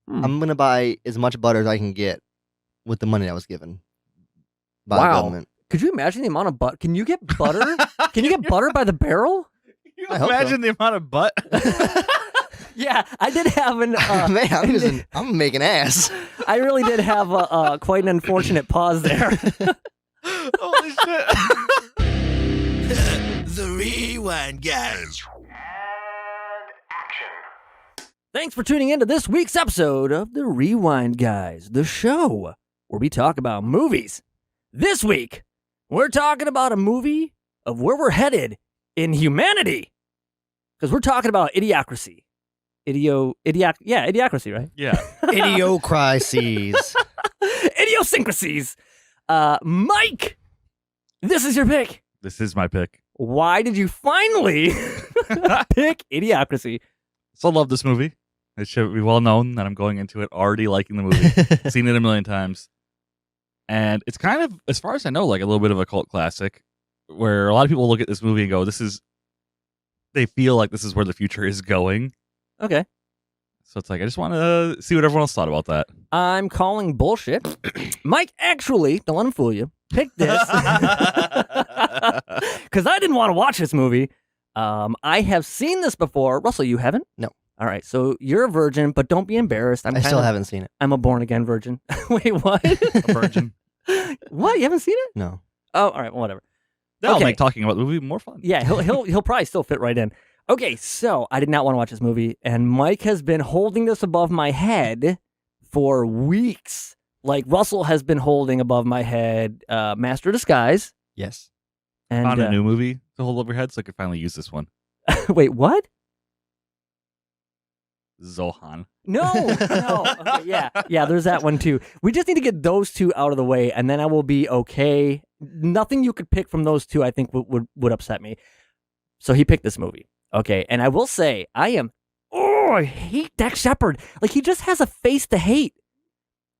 I'm going to buy as much butter as I can get with the money I was given by the government. Could you imagine the amount of butter? Can you get butter? Can you get butter by the barrel? Can you imagine the amount of butt? Yeah, I did have an... Man, I'm making ass. I really did have quite an unfortunate pause there. Holy shit. The Rewind Guys. Thanks for tuning in to this week's episode of The Rewind Guys, the show where we talk about movies. This week, we're talking about a movie of where we're headed in humanity. Because we're talking about Idiocracy. Idiocracy, right? Yeah. Idiocracies. Idiosyncrasies. Mike, this is your pick. This is my pick. Why did you finally pick Idiocracy? So I love this movie. It should be well known that I'm going into it already liking the movie. Seen it a million times. And it's kind of, as far as I know, like a little bit of a cult classic where a lot of people look at this movie and go, they feel like this is where the future is going. Okay. So it's like, I just want to see what everyone else thought about that. I'm calling bullshit. Mike actually, don't let him fool you, picked this. Because I didn't want to watch this movie. I have seen this before. Russell, you haven't? No. All right, so you're a virgin, but don't be embarrassed. I still haven't seen it. I'm a born-again virgin. Wait, what? A virgin. What? You haven't seen it? No. Oh, all right, well, whatever. That'll Okay. make talking about the movie more fun. Yeah, he'll probably still fit right in. Okay, so I did not want to watch this movie, and Mike has been holding this above my head for weeks. Like Russell has been holding above my head Master of Disguise. Yes. And Found a new movie to hold over your head so I could finally use this one. Wait, what? Zohan. No. Okay, yeah, there's that one too. We just need to get those two out of the way, and then I will be okay. Nothing you could pick from those two, I think, would upset me. So he picked this movie. Okay, and I will say, I hate Dax Shepard. Like, he just has a face to hate.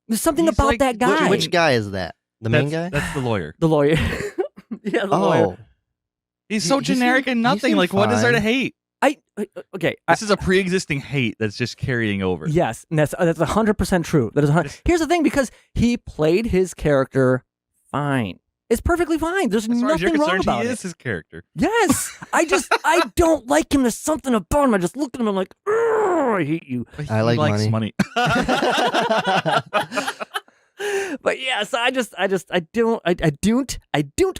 There's something He's about like- that guy. Which guy is that? The main guy? That's the lawyer. The lawyer. Yeah, the lawyer. He's so He generic and seemed nothing. Like, what is there to fine. hate? Okay. This is a pre-existing hate that's just carrying over. Yes, and that's 100% true. That is 100. Here's the thing, because he played his character fine. It's perfectly fine. There's As far as you're nothing wrong concerned, about he it. is his character. Yes, I don't like him. There's something about him. I just looked at him. I'm like, I hate you. But I he like likes money. But yes, I don't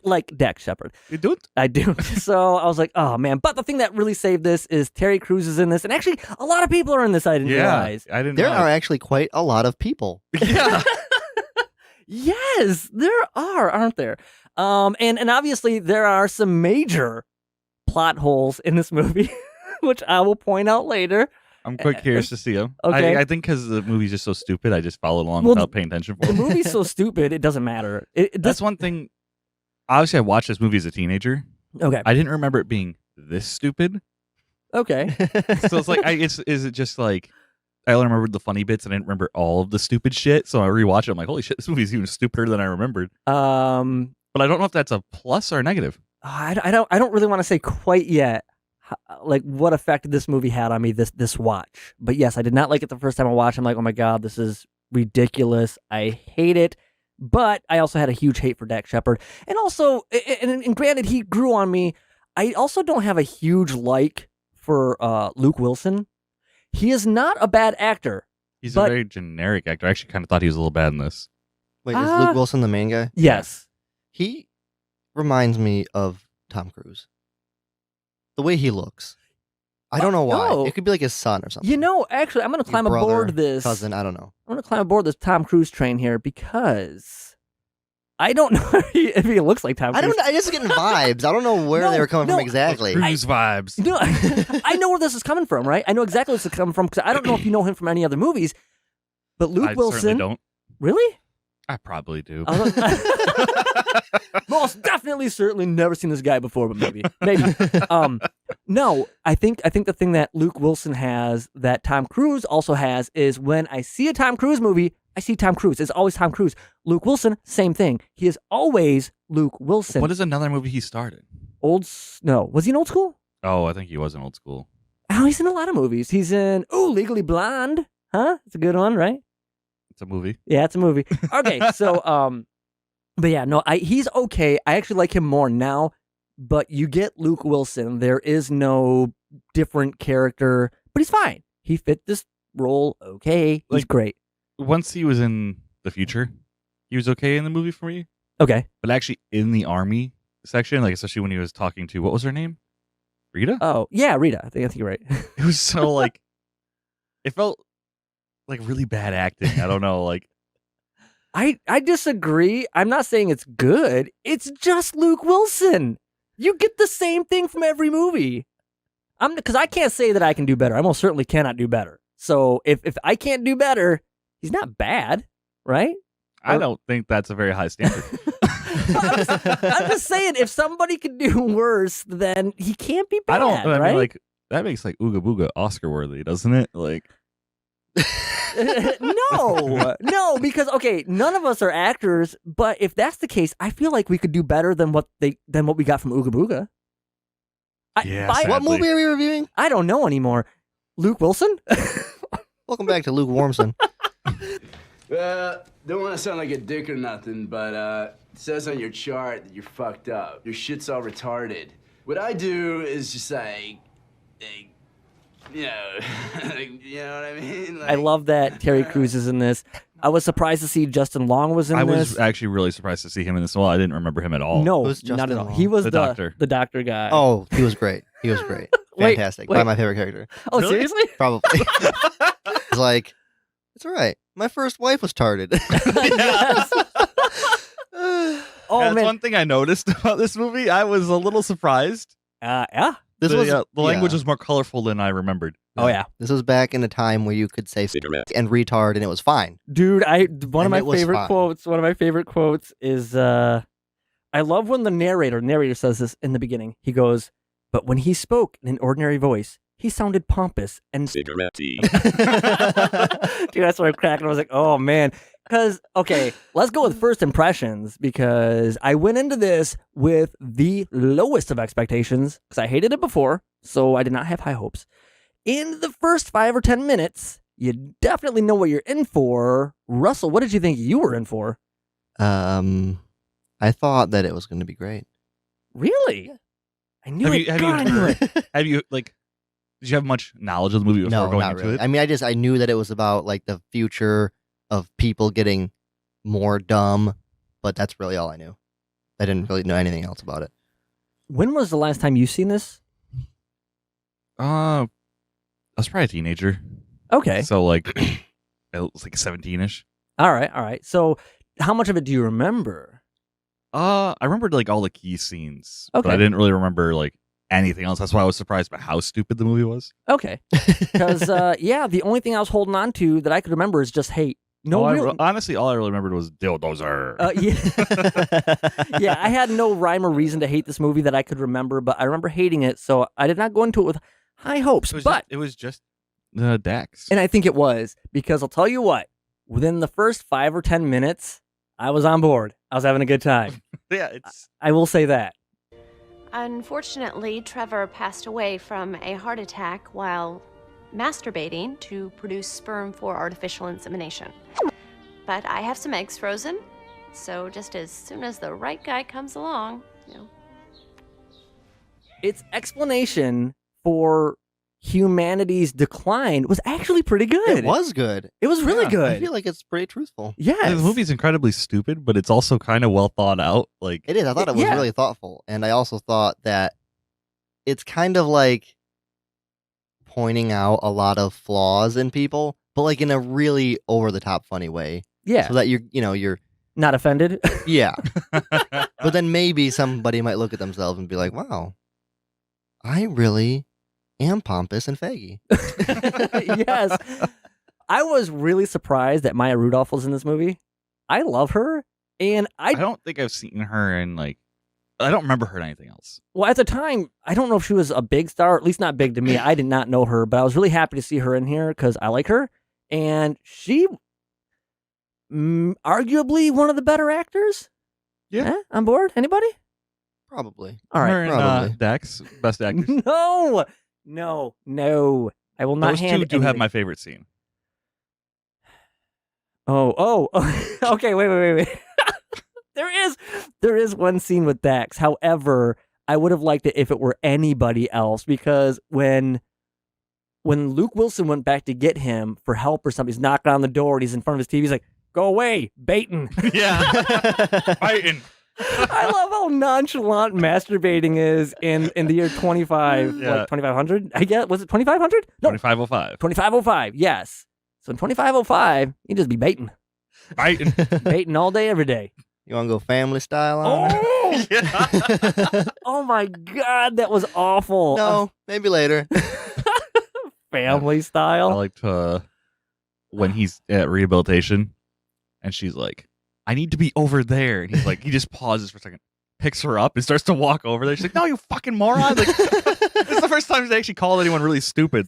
like Dax Shepard. You do it? I don't. So I was like, oh man. But the thing that really saved this is Terry Crews is in this, and actually a lot of people are in this. I didn't realize. I didn't There realize. are actually quite a lot of people. Yeah. Yes, there are, aren't there? And obviously there are some major plot holes in this movie, which I will point out later. I'm quite curious to see him. Okay. I think because the movie's just so stupid, I just followed along Well, without paying attention for The it. movie's so stupid, it doesn't matter. That's one thing. Obviously, I watched this movie as a teenager. Okay. I didn't remember it being this stupid. Okay. So it's like, is it just like, I only remembered the funny bits and I didn't remember all of the stupid shit. So I rewatched it. I'm like, holy shit, this movie's even stupider than I remembered. But I don't know if that's a plus or a negative. I don't really want to say quite yet, like what effect this movie had on me this watch. But yes, I did not like it the first time I watched. I'm like, oh my god, this is ridiculous. I hate it. But I also had a huge hate for Dax Shepard, and also, and granted, he grew on me. I also don't have a huge like for Luke Wilson. He is not a bad actor. He's But- a very generic actor. I actually kind of thought he was a little bad in this. Wait, is Luke Wilson the main guy? Yes. He reminds me of Tom Cruise. The way he looks. I don't know why. no. It could be like his son or something. You know, actually, I'm going to Your climb brother, aboard this. cousin, I don't know. I'm going to climb aboard this Tom Cruise train here because I don't know if he looks like Tom Cruise. I just getting vibes. I don't know where they were coming from exactly. Cruise vibes. No, I know where this is coming from, right? I know exactly where this is coming from because I don't know if you know him from any other movies, but Luke I Wilson. certainly don't. Really? I probably do. Most definitely, certainly never seen this guy before, but maybe. No, I think the thing that Luke Wilson has that Tom Cruise also has is when I see a Tom Cruise movie, I see Tom Cruise. It's always Tom Cruise. Luke Wilson, same thing. He is always Luke Wilson. What is another movie he started? No, was he in Old School? Oh, I think he was in Old School. Oh, he's in a lot of movies. He's in Legally Blonde. Huh? It's a good one, right? It's a movie. Yeah, it's a movie. Okay, so but yeah, no, he's okay. I actually like him more now. But you get Luke Wilson. There is no different character, but he's fine. He fit this role okay. He's great. Once he was in the future, he was okay in the movie for me. Okay. But actually in the army section, like especially when he was talking to, what was her name? Rita? Oh, yeah, Rita. I think you're right. It was so like, it felt like really bad acting. I don't know. Like, I disagree. I'm not saying it's good. It's just Luke Wilson. You get the same thing from every movie. Because I can't say that I can do better. I most certainly cannot do better. So if I can't do better, he's not bad, right? I don't think that's a very high standard. I'm just saying, if somebody could do worse, then he can't be bad. I right? mean, like that makes like Ooga Booga Oscar worthy, doesn't it? Like, no, because okay, none of us are actors. But if that's the case, I feel like we could do better than what we got from Ooga Booga. What movie are we reviewing? I don't know anymore. Luke Wilson. Welcome back to Luke Warmson. Don't want to sound like a dick or nothing, but it says on your chart that you're fucked up. Your shit's all retarded. What I do is just like you know, you know what I mean? Like, I love that Terry Crews is in this. I was surprised to see Justin Long was in I this. was actually really surprised to see him in this. Well, I didn't remember him at all. No, Who's not Justin at all. Long? He was The doctor. the doctor guy. Oh, he was great. He was great. Wait, Fantastic. wait. Probably my favorite character. Oh, Really? seriously? Probably. It's like, it's all right. My first wife was tarded. Yes. Oh That's man. one thing I noticed about this movie. I was a little surprised. Yeah. The language was more colorful than I remembered. Oh yeah. This was back in a time where you could say and retard and it was fine. Dude, one of And my it was favorite fine. quotes. One of my favorite quotes is, I love when the narrator says this in the beginning. He goes, "But when he spoke in an ordinary voice, he sounded pompous and." Dude, that's why I'm cracking. I was like, "Oh man," because okay, let's go with first impressions because I went into this with the lowest of expectations because I hated it before, so I did not have high hopes. In the first 5 or 10 minutes, you definitely know what you're in for. Russell, what did you think you were in for? I thought that it was going to be great. Really? I knew Have it. you- have God, you I knew it. Have you like? Did you have much knowledge of the movie before No, going not into really. it? I mean, I knew that it was about like the future of people getting more dumb, but that's really all I knew. I didn't really know anything else about it. When was the last time you seen this? I was probably a teenager. Okay. So like, it was like 17ish. All right. So how much of it do you remember? I remembered like all the key scenes, Okay. but I didn't really remember like anything else. That's why I was surprised by how stupid the movie was. Okay. Because, yeah, the only thing I was holding on to that I could remember is just hate. No real... Honestly, all I really remembered was dildozer. Yeah. Yeah, I had no rhyme or reason to hate this movie that I could remember, but I remember hating it, so I did not go into it with high hopes. It was just Dax. And I think it was, because I'll tell you what, within the first 5 or 10 minutes, I was on board. I was having a good time. Yeah, it's I will say that. Unfortunately, Trevor passed away from a heart attack while masturbating to produce sperm for artificial insemination. But I have some eggs frozen, so just as soon as the right guy comes along, you know. Its explanation for humanity's decline was actually pretty good. It was good. It was really Yeah, good. I feel like it's pretty truthful. Yes. the movie's incredibly stupid, but it's also kind of well thought out. Like It is. I thought it was Yeah. really thoughtful. And I also thought that it's kind of like pointing out a lot of flaws in people, but like in a really over the top funny way. Yeah. So that you're Not offended. yeah. But then maybe somebody might look at themselves and be like, wow, I really am pompous and faggy. Yes. I was really surprised that Maya Rudolph was in this movie. I love her. And I don't think I've seen her in like. I don't remember her in anything else. well, at the time, I don't know if she was a big star, at least not big to me. I did not know her, but I was really happy to see her in here because I like her. And she, arguably one of the better actors. Yeah. On board? Anybody? Probably. All right. Her and probably. Dax, best actors. No. I will not Those hand two do have anything. my favorite scene. Oh. Okay, wait. There is one scene with Dax. However, I would have liked it if it were anybody else, because when Luke Wilson went back to get him for help or something, he's knocking on the door and he's in front of his TV. He's like, "Go away, Baton." Yeah. Fighting. I love how nonchalant masturbating is in the year 25, Yeah. like 2500. I guess, was it 2500? No, 2505. 2505. Yes. So in 2505, you just be baiting, Fighting. baiting all day, every day. You want to go family style on it? Oh, Yeah. oh my God, that was awful. No, maybe later. Family I style. liked when he's at rehabilitation and she's like, "I need to be over there." And he's like, he just pauses for a second, picks her up and starts to walk over there. She's like, "No, you fucking moron." Like, it's the first time they actually called anyone really stupid.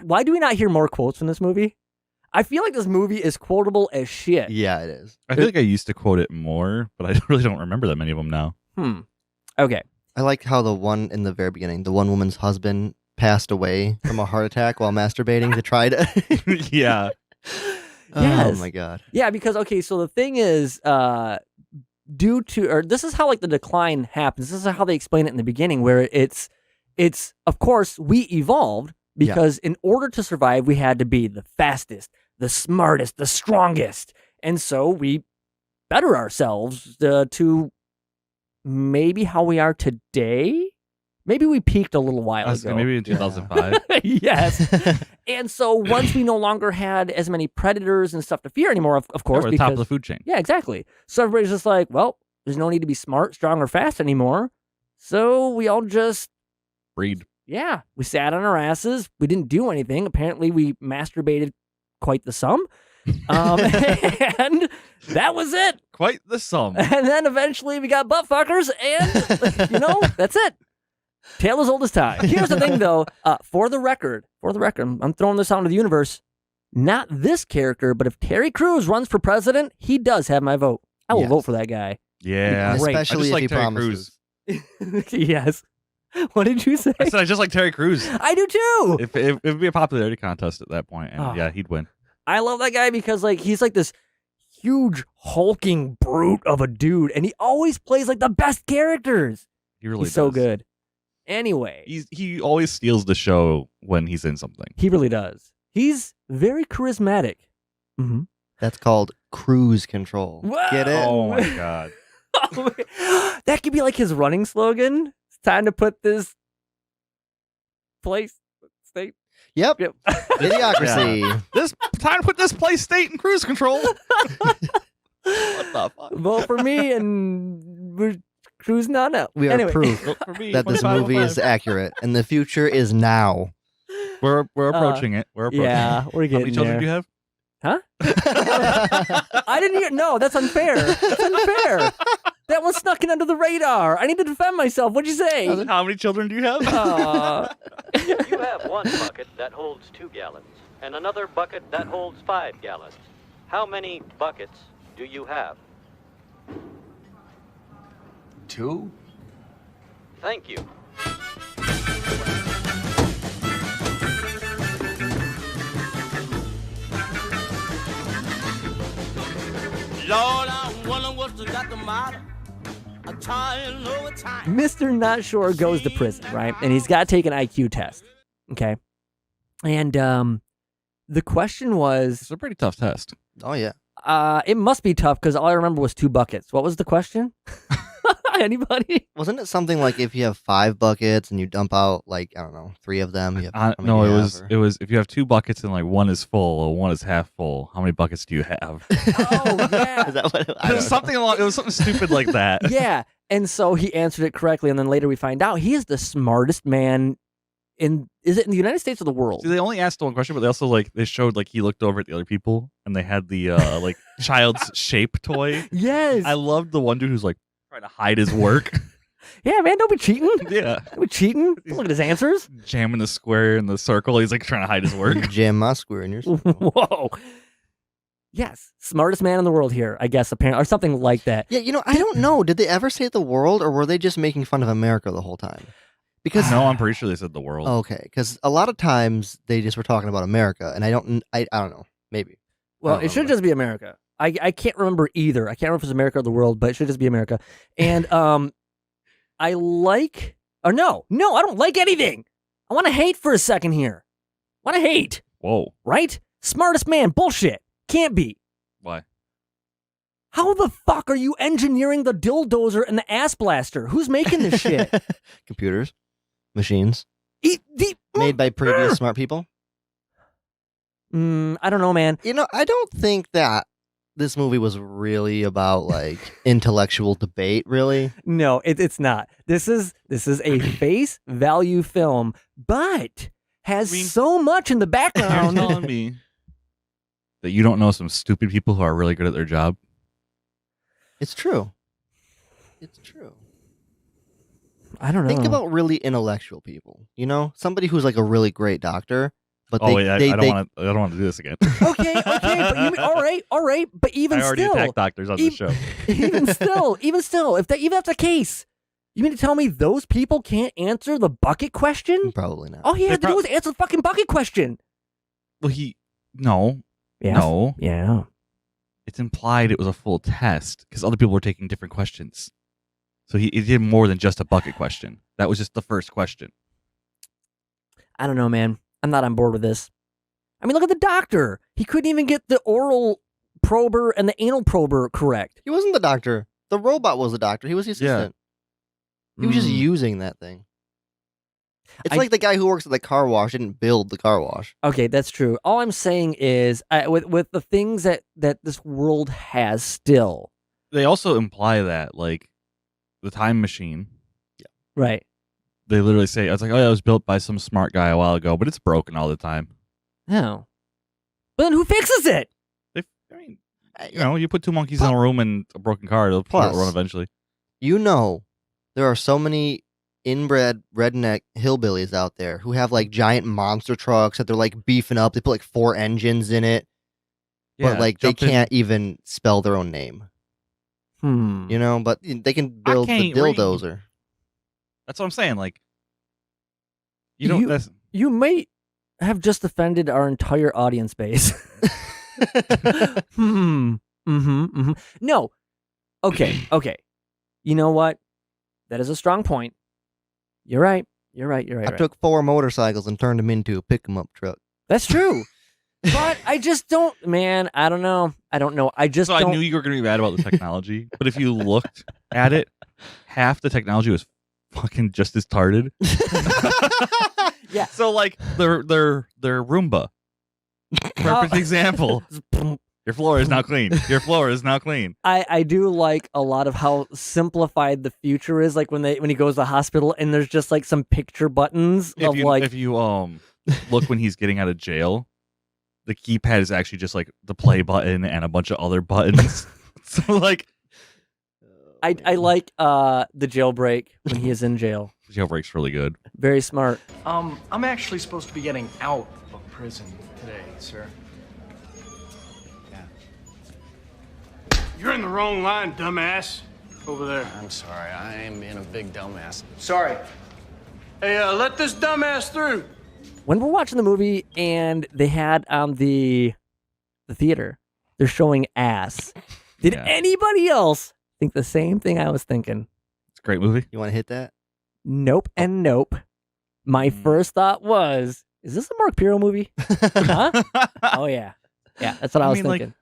Why do we not hear more quotes from this movie? I feel like this movie is quotable as shit. Yeah, it is. I feel like I used to quote it more, but I really don't remember that many of them now. Okay. I like how the one in the very beginning, the one woman's husband passed away from a heart attack while masturbating to try to. Yeah. Yes. Oh my God. Yeah, because, okay, so the thing is, due to, or this is how like the decline happens. This is how they explain it in the beginning, where it's of course, we evolved because in order to survive, we had to be the fastest, the smartest, the strongest. And so we better ourselves to maybe how we are today. Maybe we peaked a little while ago. Maybe in 2005. Yes. And so once we no longer had as many predators and stuff to fear anymore, of course, We're at the because top of the food chain. yeah, exactly. So everybody's just like, well, there's no need to be smart, strong, or fast anymore. So we all just, Breed. yeah, we sat on our asses. We didn't do anything. Apparently, we masturbated quite the sum. And that was it. Quite the sum. And then eventually we got butt fuckers, and, that's it. Tale as old as time. Here's the thing, though. For the record, I'm throwing this out into the universe. Not this character, but if Terry Crews runs for president, he does have my vote. I will Yes. vote for that guy. Yeah. Great. Especially I if just he like Terry promises. Yes. What did you say? I said I just like Terry Crews. I do too. If it would be a popularity contest at that point, and Oh. yeah, he'd win. I love that guy because he's like this huge hulking brute of a dude, and he always plays like the best characters. He really He's so does. good. Anyway, He always steals the show when he's in something. he really does. He's very charismatic. Mm-hmm. That's called cruise control. Whoa! Get it? Oh my god. That could be like his running slogan. It's time to put this state. Yep. Yep. Idiocracy. This time to put this place state in cruise control. What the fuck? Vote for me, and we're cruising on out. We are Anyway. proof Vote for me, that this movie is 2505. accurate and the future is now. We're approaching it. We're approaching Yeah, it. we're How getting many children there. do you have? Huh? I didn't hear. No, that's unfair. That's unfair. That one snuck in under the radar. I need to defend myself. What'd you say? How many children do you have? You have one bucket that holds 2 gallons and another bucket that holds 5 gallons. How many buckets do you have? 2? Thank you. Lord, I wonder what's got the matter. I'm trying over time. Mr. Not Sure goes to prison, right? And he's got to take an IQ test. Okay. And the question was, It's a pretty tough test. Oh, yeah. it must be tough because all I remember was 2 buckets. What was the question? Anybody? Wasn't it something like if you have 5 buckets and you dump out, like, I don't know, 3 of them? You have, how many No, do it you was have, it was if you have 2 buckets and like one is full or one is half full, how many buckets do you have? Oh, yeah. Is that what It was something along. It was something stupid like that. Yeah. And so he answered it correctly. And then later we find out he is the smartest man is it in the United States or the world? See, they only asked one question, but they also they showed he looked over at the other people and they had the child's shape toy. Yes. I loved the one dude who's trying to hide his work. Yeah, man, don't be cheating. Yeah, Don't be cheating. Don't look at his answers. jamming the square in the circle. He's trying to hide his work. Jam my square in your Whoa. Yes, smartest man in the world here, I guess, apparently, or something like that. Yeah, I don't know. Did they ever say the world, or were they just making fun of America the whole time? Because No, I'm pretty sure they said the world. okay, because a lot of times they just were talking about America, and I don't know. Maybe Well, don't it should remember. just be America. I can't remember either. I can't remember if it's America or the world, but it should just be America. And I like, or no, I don't like anything. I want to hate for a second here. I want to hate, Whoa. right? Smartest man, bullshit. Can't be. Why? How the fuck are you engineering the dildozer and the ass blaster? Who's making this shit? Computers, machines, E- made by previous smart people. I don't know, man. You know, I don't think that this movie was really about like intellectual debate, really. No, it's not. This is a face value film, but has I mean- so much in the You're background. telling me that you don't know some stupid people who are really good at their job? It's true. It's true. I don't know. Think about really intellectual people. You know, somebody who's like a really great doctor, but Oh wait, I don't want to do this again. Okay, but all right, but even I already still, attacked doctors on this show. even still, if that's the case, you mean to tell me those people can't answer the bucket question? Probably not. All he had They to do was answer the fucking bucket question. Well, no, Yeah. it's implied it was a full test because other people were taking different questions. So he did more than just a bucket question. That was just the first question. I don't know, man. I'm not on board with this. I mean, look at the doctor. He couldn't even get the oral prober and the anal prober correct. He wasn't the doctor. The robot was the doctor. He was the assistant. He was just Mm. using that thing. It's I- like the guy who works at the car wash didn't build the car wash. Okay, that's true. All I'm saying is, with the things that this world has still, They also imply that, like, the time machine, right? they literally say, I was like, oh, yeah, it was built by some smart guy a while ago, but it's broken all the time. No. But then who fixes it? I mean, you know, you put two monkeys in a room and a broken car, it'll Plus- run eventually. You know, there are so many inbred redneck hillbillies out there who have like giant monster trucks that they're like beefing up. They put like 4 engines in it, but like they can't even spell their own name. You know, but they can build the can't read. dildozer. That's what I'm saying. Like, you don't. That's, You might have just offended our entire audience base. No. Okay. You know what? That is a strong point. You're right. I took 4 motorcycles and turned them into a pick-em-up truck. That's true. But I just don't, man, I don't know. I just so don't. I knew you were going to be mad about the technology, but if you looked at it, half the technology was fucking just as tarded. Yeah. So like their Roomba, perfect example. Your floor is now clean. Your floor is now clean. I do like a lot of how simplified the future is. Like when he goes to the hospital and there's just like some picture buttons of If you look when he's getting out of jail, the keypad is actually just like the play button and a bunch of other buttons. So like, I like the jailbreak when he is in jail. Jailbreak's really good. Very smart. I'm actually supposed to be getting out of prison today, sir. You're in the wrong line, dumbass. Over there. I'm sorry, I am being a big dumbass. Sorry. Hey, let this dumbass through. When we're watching the movie and they had on the theater, they're showing ass. Did Yeah. anybody else think the same thing I was thinking? It's a great movie. You want to hit that? Nope and nope. My first thought was, is this a Mark Pirro movie? Huh? Oh yeah. Yeah, that's what I was mean, like, thinking.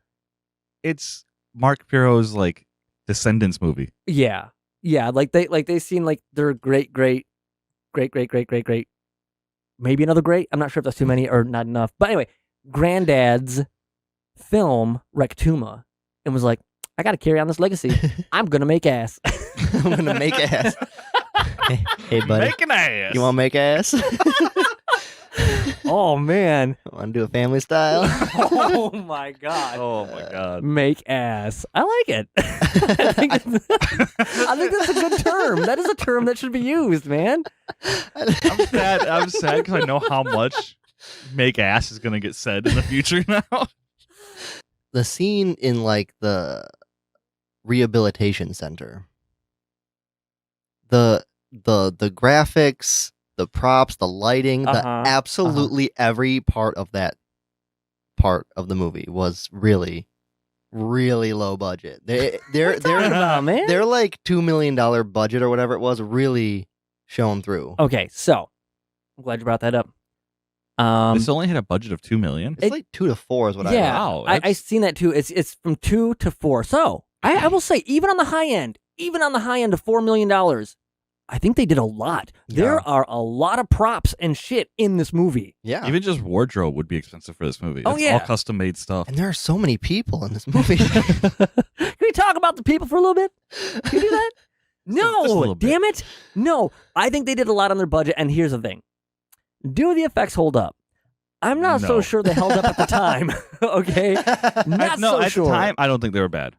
It's Mark Pirro's like Descendants movie. Yeah. Like they seen like their great, maybe another great. I'm not sure if that's too many or not enough. But anyway, Granddad's film 𝗥𝗘𝗩𝗜𝗘 and was like, I got to carry on this legacy. I'm gonna make ass. I'm gonna make ass. Hey, buddy, Make an ass. you want to make ass? Oh man. Want to do a family style? Oh my god. Oh my god. Make ass. I like it. I think that's a good term. That is a term that should be used, man. I'm sad because I know how much make ass is gonna get said in the future now. The scene in like the rehabilitation center, the graphics, the props, the lighting, Uh-huh, absolutely every part of that part of the movie was really, really low budget. They're man? They're like $2 million budget or whatever it was, really showing through. Okay, so I'm glad you brought that up. This only had a budget of $2 million. It's like 2 to 4 is what I yeah, Wow, I seen that too. It's from 2 to 4. So I will say, even on the high end of $4 million, I think they did a lot. Yeah. There are a lot of props and shit in this movie. Yeah. Even just wardrobe would be expensive for this movie. Oh, It's yeah. all custom made stuff. And there are so many people in this movie. Can we talk about the people for a little bit? Can we do that? Just a No, little bit. damn it. No, I think they did a lot on their budget. And here's the thing. Do the effects hold up? I'm not so No. sure they held up at the time. Okay? Not no, so at sure. the time, I don't think they were bad.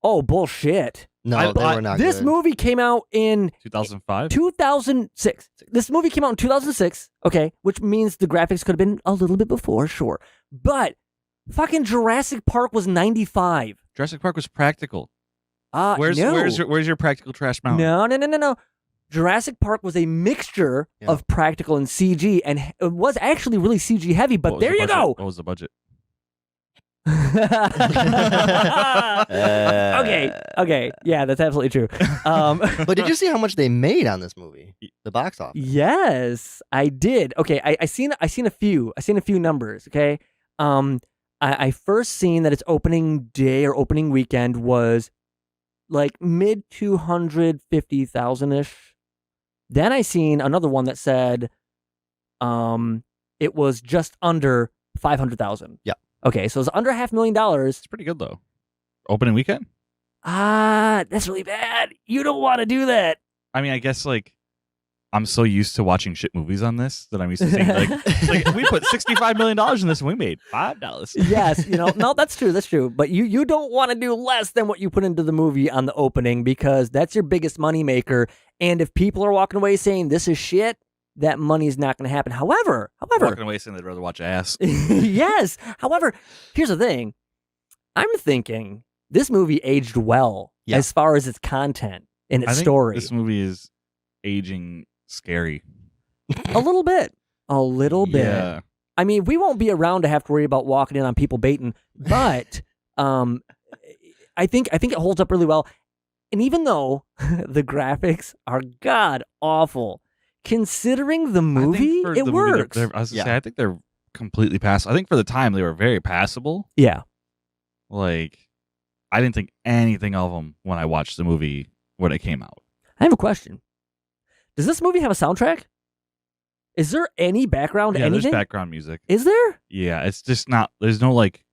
Oh, bullshit. No, they were not This good. movie came out in 2005? 2006. This movie came out in 2006, okay, which means the graphics could have been a little bit before, sure. But fucking Jurassic Park was 95. Jurassic Park was practical. No. Where's your practical trash mountain? No. Jurassic Park was a mixture of practical and CG, and it was actually really CG heavy, but What was there the you budget? go. What was the budget? Okay. Yeah, that's absolutely true. But did you see how much they made on this movie? The box office. Yes, I did. Okay, I seen a few numbers. Okay, I first seen that its opening day or opening weekend was like mid 250,000 ish. Then I seen another one that said, it was just under 500,000. Yeah. Okay, so it's under $500,000. It's pretty good, though. Opening weekend? That's really bad. You don't want to do that. I mean, I guess, like, I'm so used to watching shit movies on this that I'm used to seeing, like we put $65 million in this and we made $5. Yes, no, that's true. But you don't want to do less than what you put into the movie on the opening, because that's your biggest moneymaker. And if people are walking away saying this is shit, that money is not going to happen. However, Walking away saying they'd rather watch ass. yes. However, here's the thing. I'm thinking this movie aged well as far as its content and its I think story. This movie is aging scary. A little bit. Yeah. I mean, we won't be around to have to worry about walking in on people baiting, but I think it holds up really well. And even though the graphics are god awful, considering the movie, it works. I was gonna say, I think they're completely passable. I think for the time they were very passable. Yeah. Like, I didn't think anything of them when I watched the movie when it came out. I have a question. Does this movie have a soundtrack? Is there any background anything? There's background music. Is there? Yeah, it's just not. There's no like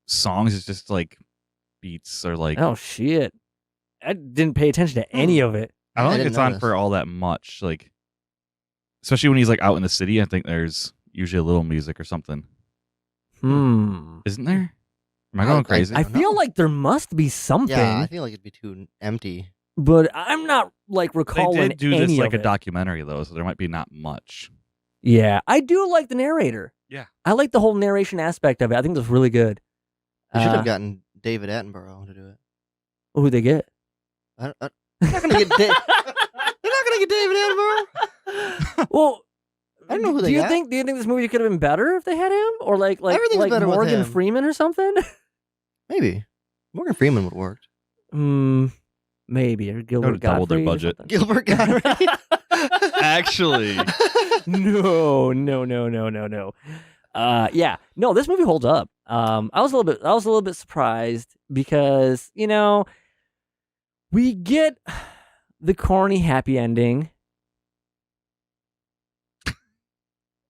songs. It's just like beats or like. Oh shit! I didn't pay attention to any of it. I don't I think didn't it's on notice. for all that much. Like, especially when he's like out in the city, I think there's usually a little music or something. Isn't there? Am I going crazy? I feel like there must be something. Yeah, I feel like it'd be too empty. But I'm not like recalling they did do any this like of a it. documentary though, so there might be not much. Yeah, I do like the narrator. Yeah. I like the whole narration aspect of it. I think that's really good. They should have gotten David Attenborough to do it. Who'd they get? They're not gonna get They're not gonna get David Attenborough. Well, I don't know who do they you got. think this movie could have been better if they had him, or like Everything's better with Morgan him. Freeman or something? Maybe Morgan Freeman would have worked. Maybe, or Gilbert would've doubled their Gottfried or budget. something. Gilbert Godfrey. Actually, No. Yeah, no, this movie holds up. I was a little bit surprised because we get the corny happy ending.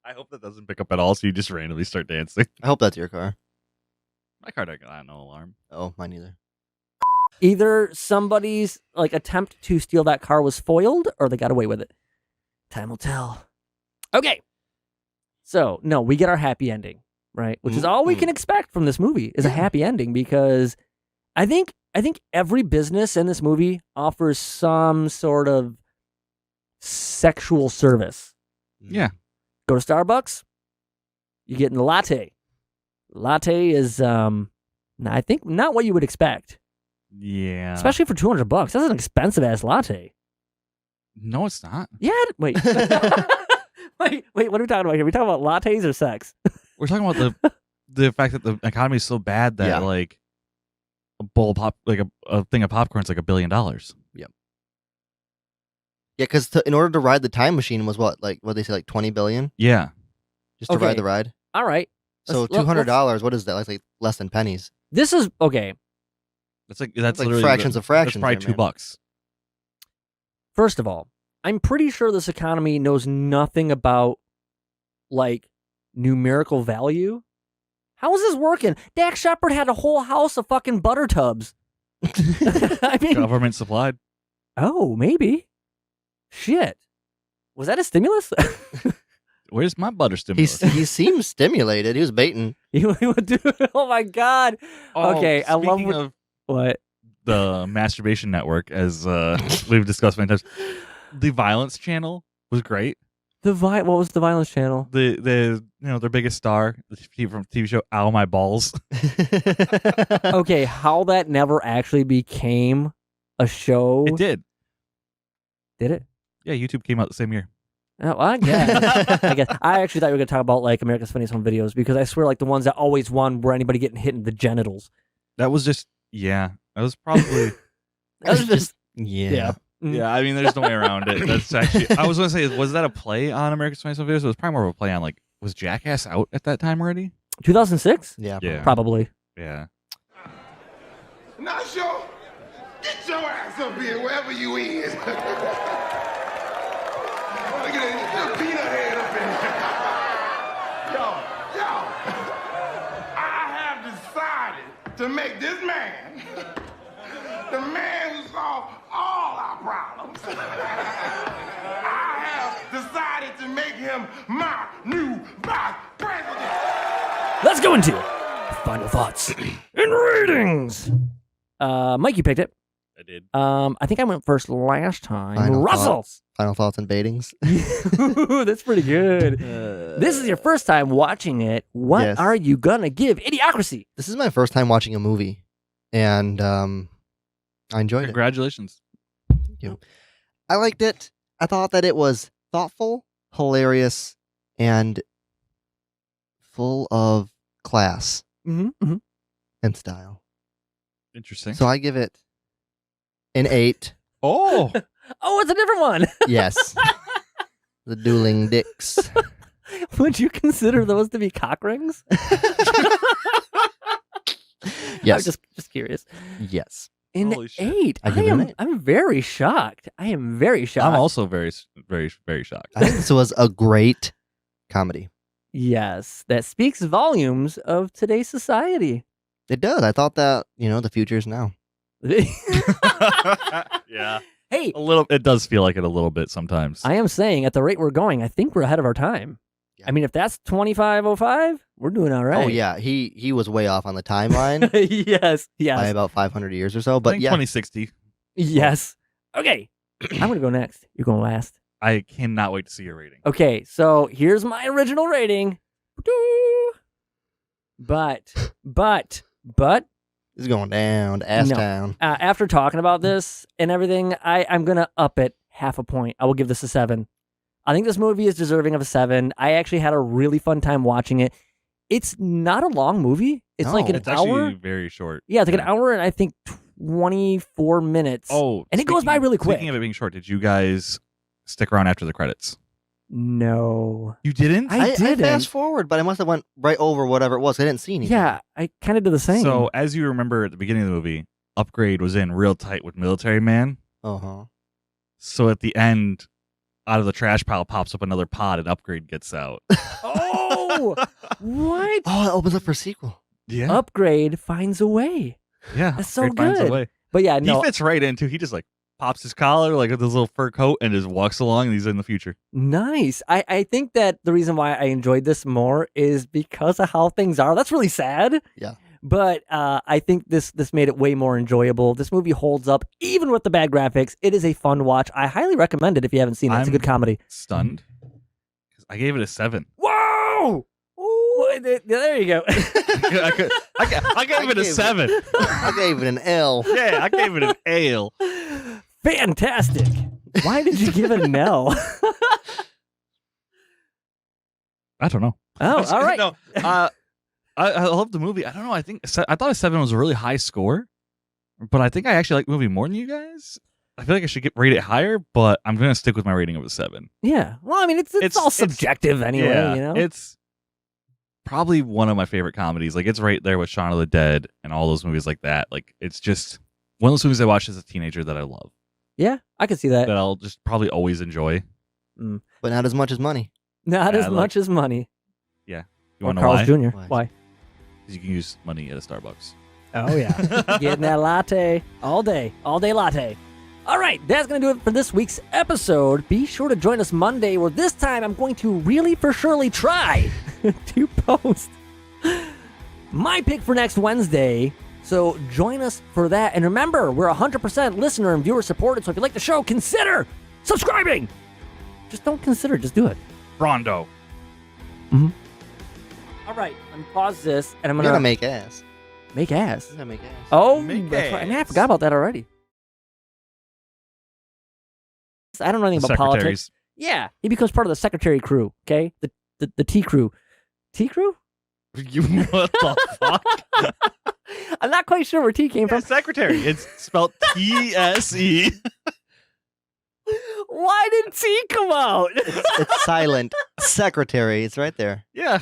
I hope that doesn't pick up at all. So you just randomly start dancing. I hope that's your car. My car don't got no alarm. Oh, mine either. Either somebody's like attempt to steal that car was foiled, or they got away with it. Time will tell. Okay, so no, we get our happy ending, right? Which is all we can expect from this movie is a happy ending, because I think every business in this movie offers some sort of sexual service. Yeah. Go to Starbucks, you're getting the latte. Latte is, I think not what you would expect. Yeah. Especially for $200. That's an expensive ass latte. No, it's not. Yeah, wait. wait, what are we talking about here? Are we talking about lattes or sex? We're talking about the fact that the economy is so bad that like a bowl of pop, like a thing of popcorn is like $1 billion. Yep. Yeah, because in order to ride the time machine was what they say, like 20 billion? Yeah. Just to ride the ride? All right. So $200, what is that? Like less than pennies. This is, okay. That's like fractions of fractions. That's probably $2. First of all, I'm pretty sure this economy knows nothing about, like, numerical value. How is this working? Dax Shepard had a whole house of fucking butter tubs. I mean, government supplied. Oh, maybe. Shit. Was that a stimulus? Where's my butter stimulus? He seems stimulated. He was baiting. Oh my God. Okay, I love what? The masturbation network, as we've discussed many times. The Violence Channel was great. What was the Violence Channel? The their biggest star from TV show Ow My Balls. Okay, how that never actually became a show? It did. Did it? Yeah, YouTube came out the same year. Oh, I guess. I actually thought you were going to talk about like America's Funniest Home Videos, because I swear like the ones that always won were anybody getting hit in the genitals. That was just that was probably that was just yeah. Yeah, I mean, there's no way around it. That's actually, I was going to say, was that a play on America's Funniest Home Videos? It was probably more of a play on, like, was Jackass out at that time already? 2006? Yeah. Probably. Yeah. Not sure? Get your ass up here, wherever you is. Look at that little peanut head up in here. Yo, I have decided to make this man the man who solved all our problems. I have decided to make him my new vice president. Let's go into final thoughts and ratings. Mike, you picked it. I did. I think I went first last time. Final thoughts and baitings. That's pretty good. This is your first time watching it. What are you gonna give Idiocracy? This is my first time watching a movie, and I enjoyed Congratulations. it. Thank you. I liked it. I thought that it was thoughtful, hilarious, and full of class and style. Interesting. So I give it an 8. Oh, it's a different one. Yes. The dueling dicks. Would you consider those to be cock rings? Yes. I'm just curious. Yes. An 8. I'm very shocked. I am very shocked. I'm also very, very, very shocked. I think this was a great comedy. Yes, that speaks volumes of today's society. It does. I thought that, the future is now. Yeah. Hey, a little. It does feel like it a little bit sometimes. I am saying, at the rate we're going, I think we're ahead of our time. Yeah. I mean, if that's 2505, we're doing all right. Oh yeah, he was way off on the timeline. yes, by about 500 years or so. But I think 2060. Yes. Okay, I'm gonna go next. You're going last. I cannot wait to see your rating. Okay, so here's my original rating. But it's going down to Town. After talking about this and everything, I'm gonna up it half a point. I will give this a 7. I think this movie is deserving of a 7. I actually had a really fun time watching it. It's not a long movie. It's like an it's hour. Actually very short. Yeah, it's like an hour and I think 24 minutes. Oh, and it goes by really quick. Speaking of it being short, did you guys stick around after the credits? No. You didn't? I didn't. I fast forward, but I must have went right over whatever it was. I didn't see anything. Yeah, I kind of did the same. So, as you remember at the beginning of the movie, Upgrade was in real tight with Military Man. Uh-huh. So, at the end, out of the trash pile pops up another pod and Upgrade gets out. Oh! What? Oh, it opens up for a sequel. Yeah. Upgrade finds a way. Yeah. That's so Upgrade finds a good. way. But yeah, no. He fits right into. He just pops his collar with this little fur coat and just walks along and he's in the future. Nice. I think that the reason why I enjoyed this more is because of how things are. That's really sad. Yeah. But I think this made it way more enjoyable. This movie holds up even with the bad graphics. It is a fun watch. I highly recommend it if you haven't seen it. It's a good comedy. Stunned. I gave it a 7. Whoa! Ooh, there you go. I gave it a 7. I gave it an L. Yeah, I gave it an Ale. Fantastic. Why did you give it an L? I don't know. Oh, all right. No, I love the movie. I don't know. I thought a 7 was a really high score, but I think I actually like the movie more than you guys. I feel like I should rate it higher, but I'm gonna stick with my rating of a 7. Yeah. Well, I mean, it's all subjective anyway. Yeah, you know, it's probably one of my favorite comedies. Like, it's right there with Shaun of the Dead and all those movies like that. Like, it's just one of those movies I watched as a teenager that I love. Yeah, I can see that. That I'll just probably always enjoy. But not as much as money. Not as much as money. Yeah. Or You want to Carl's know Jr. Why? Because you can use money at a Starbucks. Oh, yeah. Getting that latte all day. All day latte. All right, that's going to do it for this week's episode. Be sure to join us Monday, where this time I'm going to really for surely try to post my pick for next Wednesday. So join us for that. And remember, we're 100% listener and viewer supported. So if you like the show, consider subscribing. Just don't consider, just do it. Rondo. Mm-hmm. All right, I'm gonna pause this, and I'm You're gonna gonna make ass. make ass. You're gonna make ass. Oh, Make that's right. ass. And I forgot about that already. I don't know anything about politics. Yeah, he becomes part of the secretary crew. Okay, the T crew. T crew? You what the fuck? I'm not quite sure where T came from. Secretary. It's spelled TSE. Why did T come out? It's silent. Secretary. It's right there. Yeah.